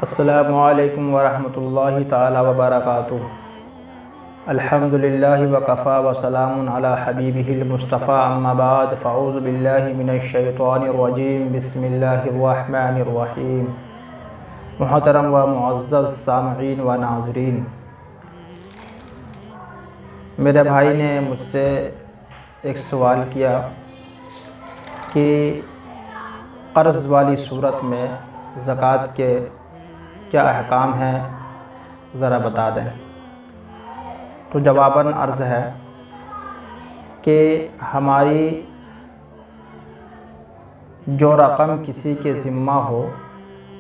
السلام علیکم ورحمۃ اللہ تعالی وبرکاتہ۔ الحمدللہ وکفی وسلام علی حبیبہ المصطفیٰ، اما بعد فاعوذ باللہ من الشیطان الرجیم، بسم اللہ الرحمن الرحیم۔ محترم و معزز سامعین و ناظرین، میرے بھائی نے مجھ سے ایک سوال کیا کہ قرض والی صورت میں زکوٰۃ کے کیا احکام ہیں، ذرا بتا دیں۔ تو جواباً عرض ہے کہ ہماری جو رقم کسی کے ذمہ ہو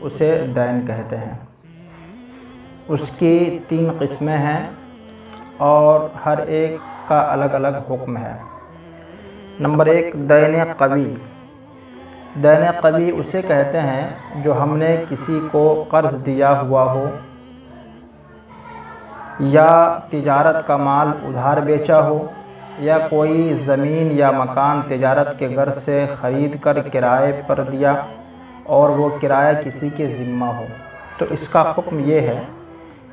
اسے دین کہتے ہیں۔ اس کی 3 قسمیں ہیں اور ہر ایک کا الگ الگ حکم ہے۔ نمبر 1، دین قوی۔ دین قوی اسے کہتے ہیں جو ہم نے کسی کو قرض دیا ہوا ہو یا تجارت کا مال ادھار بیچا ہو یا کوئی زمین یا مکان تجارت کے غرض سے خرید کر کرائے پر دیا اور وہ کرایہ کسی کے ذمہ ہو، تو اس کا حکم یہ ہے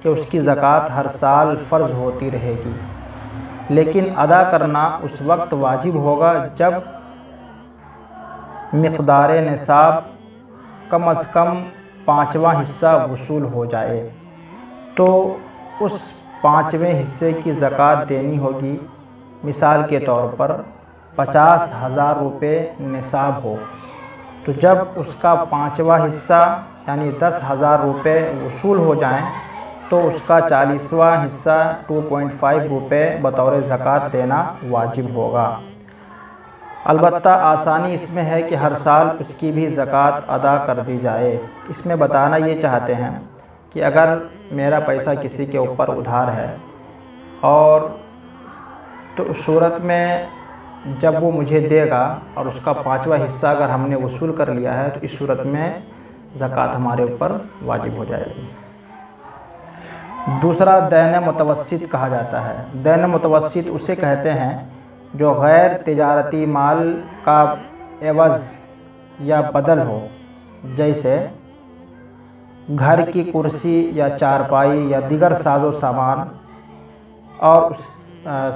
کہ اس کی زکوٰۃ ہر سال فرض ہوتی رہے گی، لیکن ادا کرنا اس وقت واجب ہوگا جب مقدار نصاب کم از کم 5واں حصہ وصول ہو جائے تو اس 5ویں حصے کی زکوٰۃ دینی ہوگی۔ مثال کے طور پر 50,000 روپے نصاب ہو تو جب اس کا 5واں حصہ یعنی 10,000 روپے وصول ہو جائیں تو اس کا 40واں حصہ 2.5 روپے بطور زکوٰۃ دینا واجب ہوگا۔ البتہ آسانی اس میں ہے کہ ہر سال اس کی بھی زکوٰۃ ادا کر دی جائے۔ اس میں بتانا یہ چاہتے ہیں کہ اگر میرا پیسہ کسی کے اوپر ادھار ہے اور تو اس صورت میں جب وہ مجھے دے گا اور اس کا 5واں حصہ اگر ہم نے وصول کر لیا ہے تو اس صورت میں زکوٰۃ ہمارے اوپر واجب ہو جائے گی۔ دوسرا دین متوسط کہا جاتا ہے۔ دین متوسط اسے کہتے ہیں جو غیر تجارتی مال کا عوض یا بدل ہو، جیسے گھر کی کرسی یا چارپائی یا دیگر ساز و سامان، اور اس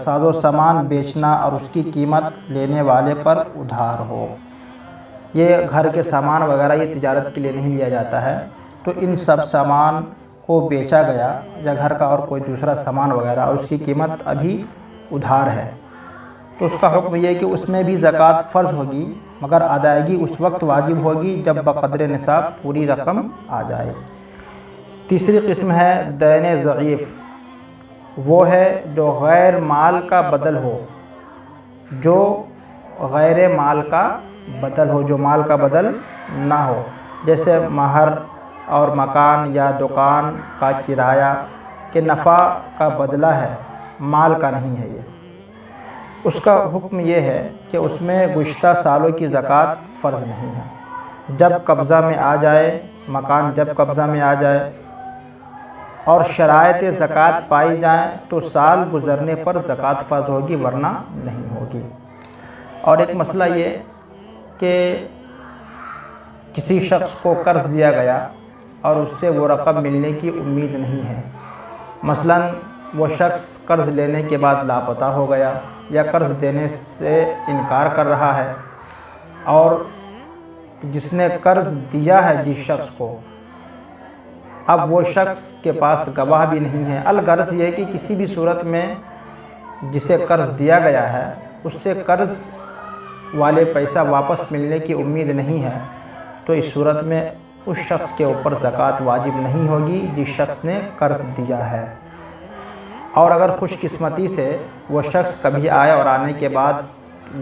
ساز و سامان بیچنا اور اس کی قیمت لینے والے پر ادھار ہو۔ یہ گھر کے سامان وغیرہ یہ تجارت کے لیے نہیں لیا جاتا ہے، تو ان سب سامان کو بیچا گیا یا گھر کا اور کوئی دوسرا سامان وغیرہ اور اس کی قیمت ابھی ادھار ہے، تو اس کا حکم یہ ہے کہ اس میں بھی زکوٰۃ فرض ہوگی، مگر ادائیگی اس وقت واجب ہوگی جب بقدر نصاب پوری رقم آ جائے۔ تیسری قسم ہے دین ضعیف۔ وہ ہے جو غیر مال کا بدل ہو، جو غیر مال کا بدل ہو، جو مال کا بدل نہ ہو، جیسے مہر اور مکان یا دکان کا کرایہ کے نفع کا بدلہ ہے، مال کا نہیں ہے۔ یہ اس کا حکم یہ ہے کہ اس میں گزشتہ سالوں کی زکوٰۃ فرض نہیں ہے۔ جب قبضہ میں آ جائے، مکان جب قبضہ میں آ جائے اور شرائط زکوٰۃ پائی جائیں تو سال گزرنے پر زکوٰۃ فرض ہوگی، ورنہ نہیں ہوگی۔ اور ایک مسئلہ یہ کہ کسی شخص کو قرض دیا گیا اور اس سے وہ رقم ملنے کی امید نہیں ہے، مثلاً وہ شخص قرض لینے کے بعد لاپتہ ہو گیا یا قرض دینے سے انکار کر رہا ہے، اور جس نے قرض دیا ہے جس شخص کو، اب وہ شخص کے پاس گواہ بھی نہیں ہے۔ الغرض یہ ہے کہ کسی بھی صورت میں جسے قرض دیا گیا ہے اس سے قرض والے پیسہ واپس ملنے کی امید نہیں ہے، تو اس صورت میں اس شخص کے اوپر زکوٰۃ واجب نہیں ہوگی جس شخص نے قرض دیا ہے۔ اور اگر خوش قسمتی سے وہ شخص کبھی آئے اور آنے کے بعد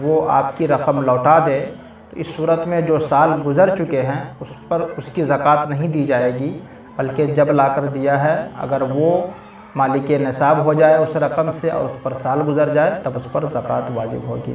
وہ آپ کی رقم لوٹا دے تو اس صورت میں جو سال گزر چکے ہیں اس پر اس کی زکوٰۃ نہیں دی جائے گی، بلکہ جب لا کر دیا ہے اگر وہ مالک نصاب ہو جائے اس رقم سے اور اس پر سال گزر جائے تب اس پر زکوٰۃ واجب ہوگی۔